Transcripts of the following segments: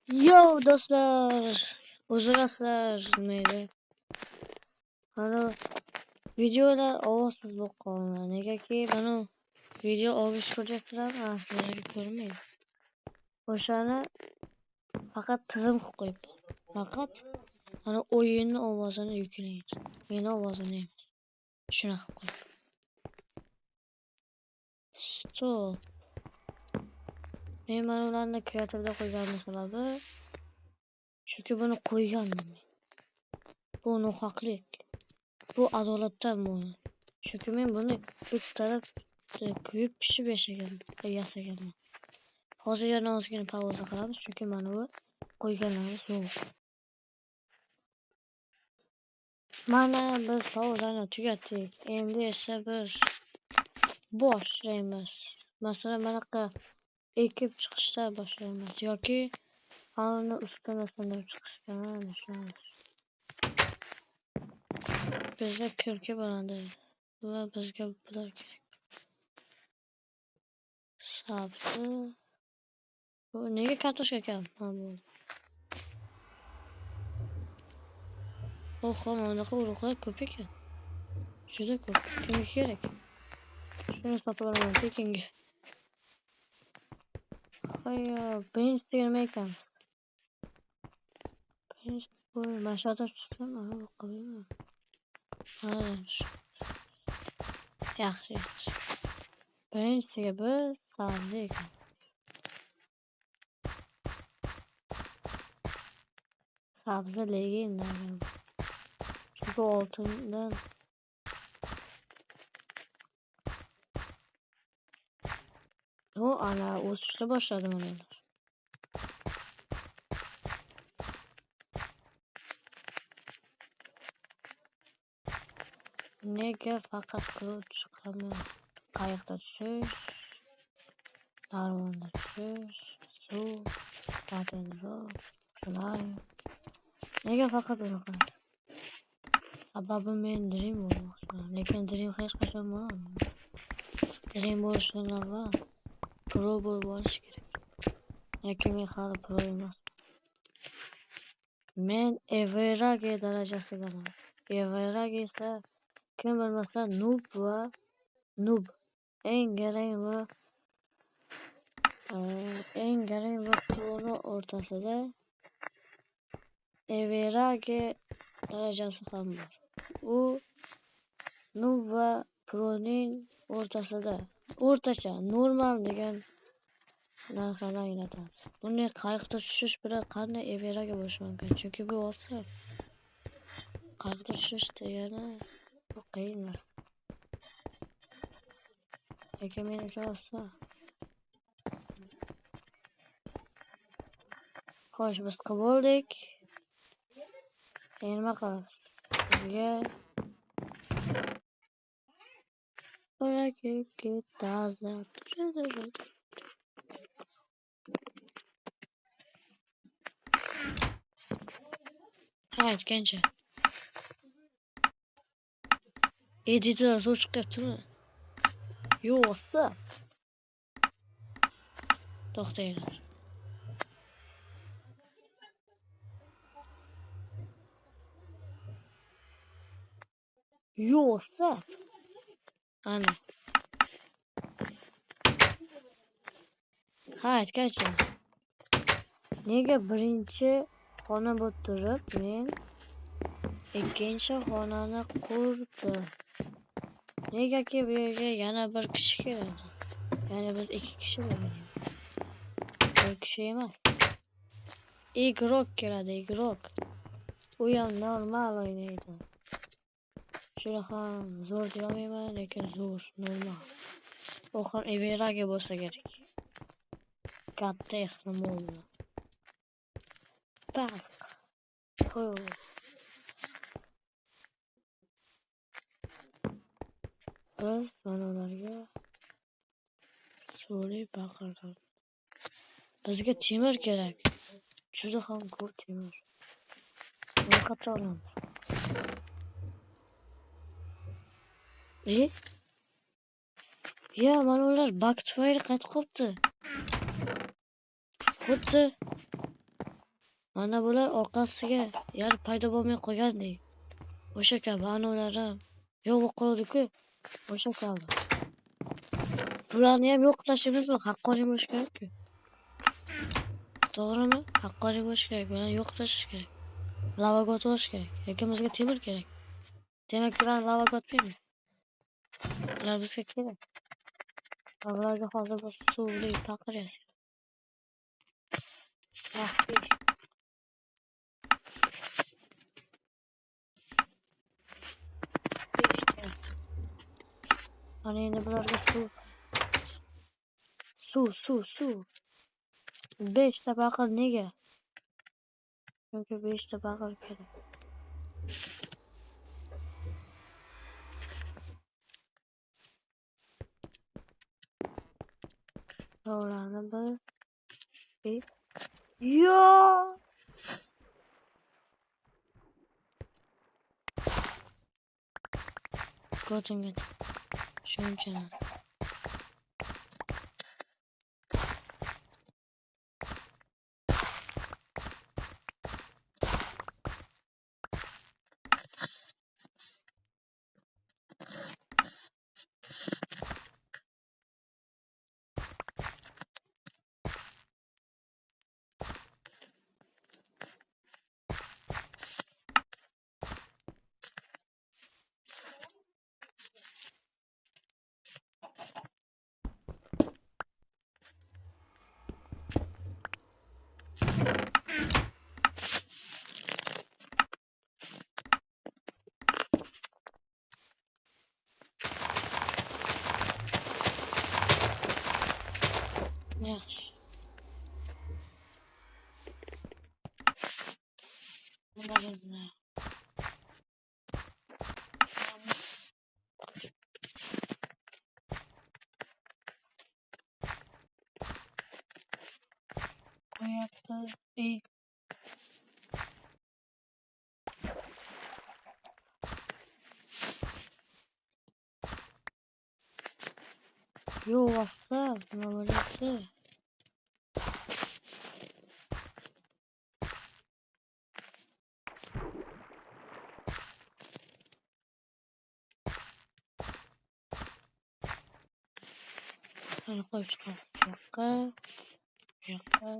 Yo do'stlar, o'zirasizlar mayli. Mana videolar ovozsiz bo'lib qolgan. Negaki mana video olgich ko'rsatsam, sizlarga ko'rmaydi. O'shani faqat tizim qilib qo'yibdi. Faqat mana o'yinni ovozini yuklaymiz. Meni ovozimni emas. Shunaqa qilib qo'yibdi. Stop. Men mana ularni kreativda qo'yganim sababi chunki buni qo'yganman men. Bu nohaqlik. Bu adolatdan bo'ldi. Chunki men buni bittalab kuyib pishib yasaganman. Hozir yana ozgina pauza qilamiz, chunki mana bu qo'yganlarimiz yo'q. Mana biz pauzani tugatdik. Endi esa biz boshlaymiz. Masalan, manaqa ekib chiqishdan boshlaymiz yoki havoni ustini sindirib chiqishdan boshlaymiz. Bizga kirki bo'ladi va bizga bular kerak. Sabzi. Bu nega kartoshka ekan? Bu. Oho, bunaqa urug'lar ko'p ekan. Juda ko'p. Kimga kerak? Shuni sotib olaman tekinga. Hoyo, birinchisi nima ekan? Birinchi bu mashada tutsam, ana bu qo'yman. Yaxshi. Birinchisiga biz sabzi ekan. Sabzi legenda. Çünkü oltundan o ana uçuşta başladım onlar. Nega fakat kılıç çıkamıyor. Kayıkta düşüş, darvonda düşüş, su, patenro, slime. Nega fakat onu kadar. Sababı men dream olmak. Lekin dream hech qachon bo'lmaydi. Dream bo'lishdan avval pro bo'lib olish kerak. Lekin men hali pro emas. Men Everage darajasidaman. Everage esa kim bilmasa noob eng garang va pro'ni o'rtasida Everage darajasi ham bor. U noob va pro'ning o'rtasida, o'rtacha, normal degan narsani anglatadi. Bunday qayiqda tushish bilan qanday Everage bo'lishi mumkin? Chunki bu oson. Qayiqda tushish degani bu qiyin narsa. Lekin men uchun oson. Xo'sh, biz qilib oldik. Endi nima qilamiz? Bizga taza. Aytgancha. Editor zo'r chiqyaptimi? Yo'qsa. To'xtanglar. Yo'qsa. Ana. Aytgancha. Nega birinchi xona bo'lib turib, men ikkinchi xonani qurdim. Negaki bu yerga yana bir kishi keladi. Ya'ni biz 2 kishi bo'lamiz. 1 kishi emas. Igrok keladi, igrok. U ham normal o'ynaydi. Shuni ham zo'r deya olmayman, lekin zo'r, normal. U ham Everage bo'lsa kerak. Katta ehtimol bilan. Tak. Biz mana ularga so'lay baqirdim. Bizga temir kerak. Juda ham ko'p temir. Nima qilib olamiz? Ya, mana ular bak tufayli qaytib qolibdi. Xuddi Mana bular orqasiga yar paydo bo'lmay qo'ygandek. O'sha kabi anolar ham yo'q bo'lib qoladi-ku. O'sha kabi. Bularni ham yo'q qilishimiz haqqoniy bo'lishi kerak-ku. To'g'rimi? Haqqoniy bo'lishi kerak. Bularni yo'q qilish kerak. Lavaga o'tirish kerak. Lekin bizga temir kerak. Demak, bularni lavaga otmaymiz. Bular bizga kerak. Bularga hozir bir suvli paqir yasaydi. Yaxshi. Mana endi bularga suv. 5 ta paqir nega? Chunki 5 ta paqir kerak. Ularni bir yo! Ko'tingga shuncha. Yaxshi. Nima qo'yapti? Yo, WhatsApp nima bo'lyapti? Qani qo'yib chiqamiz. Bu yoqqa.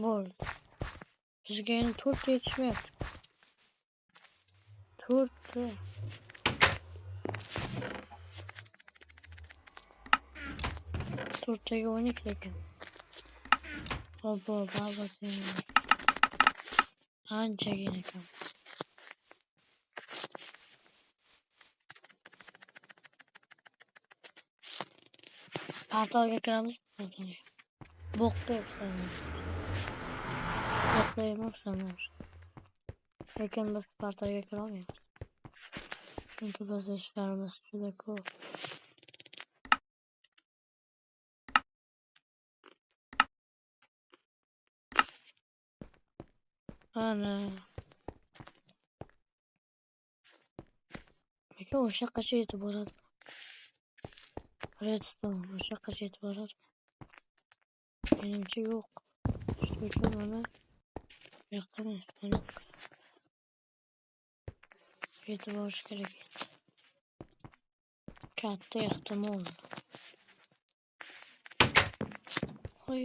Bo'ldi. Bizga endi 4 ta yetishmayapti. 4 ta. 4 taga 12 ekan. Obbo, babatin. Anchagina ekan. Portalga kiramiz. Bo'qlayapsiz. Bo'qlayapmiz. Lekin biz portalga kira olmaymiz. Chunki biz ishlarimiz juda ko'p. Ana. Lekin o'sha yoqqacha yetib boradi. Redstone o'sha yoqqacha yetib boradi. Menimcha yo'q. Shuning uchun mana yoqamiz. Yetib borish kerak. Katta ehtimol. Hoy,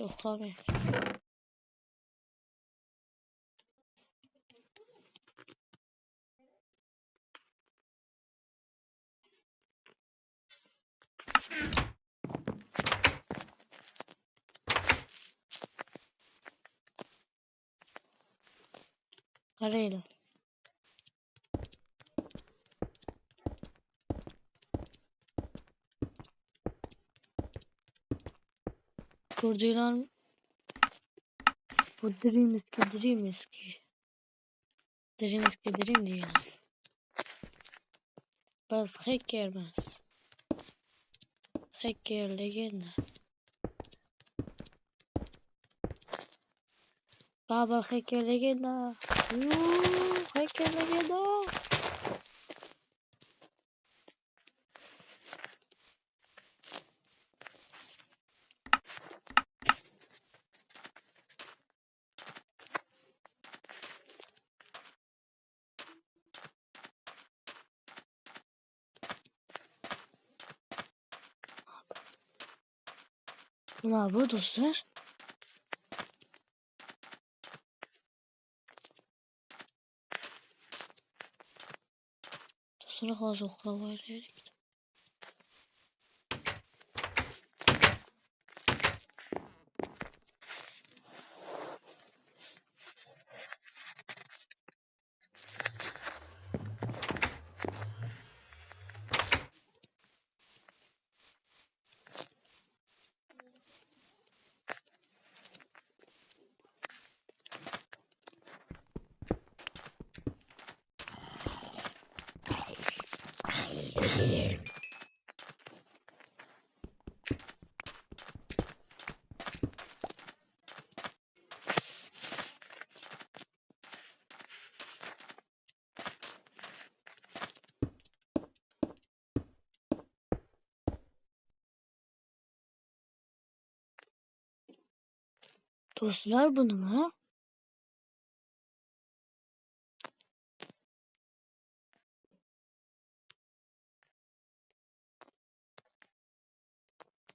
uxlamaymiz. Qaraylar. Ko'rdinglarmi? Bu Dream deganlar. Biz hackermiz. Hacker legenda. Baba hacker legenda. Hacker legenda. Nima bu do'stlar? Do'stlar hozir uxlab olaylik. Do'stlar bu nima?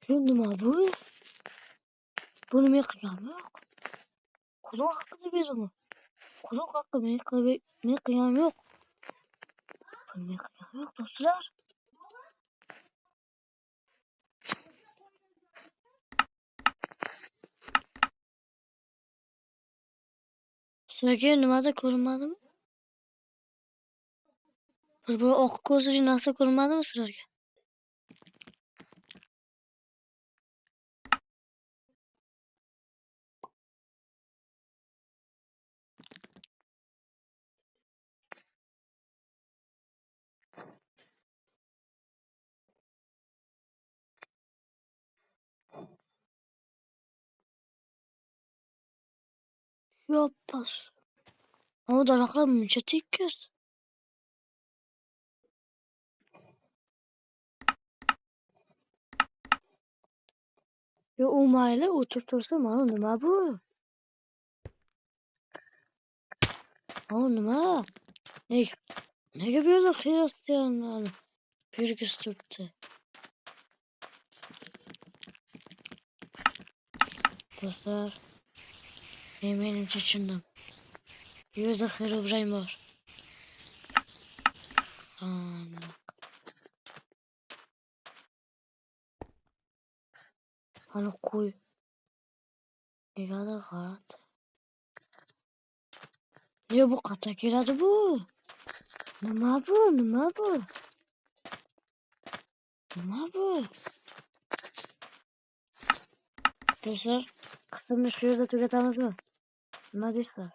Nima bu? Buni men qilganim yo'q. Quruq haqida berimi? Quruq haqida men qilganim yo'q. Buni men qilganim yo'q do'stlar. Sizlarga nimada ko'rinmadimi? Bir oq ko'zli narsa ko'rinmadimi sizlarga? Yoppas. Ama daraxtlar muncha tekis. Yo, u mayli, o'tib tursa, mana nima bu? Mana nima? Nega bu yerda xristianlarni belgisi turibdi? Do'stlar, menimcha tushundim. Bu yerda Herobrine bor. Ana qo'y. Negadir g'at. Nega bu qayerdan keladi bu? Nima bu? Nima bu? Nima bu? Do'stlar, qismni shu yerda tugatamizmi? Nima deysizlar?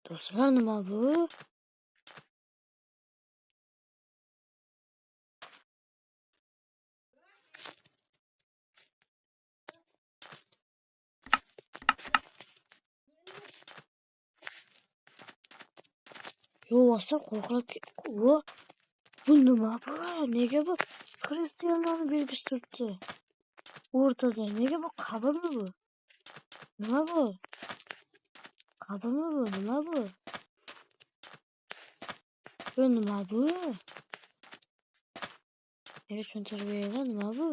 Do'stlar, nima bu? Yo, aslan qo'rqib bu nima bu? Nega bu xristianlarni belgisi turibdi? O'rtada. Nega bu qabrmi bu? Nima bu? Qabrmi bu? Nima bu? Bu nima bu? Nega tushuntirib beringlar, nima bu?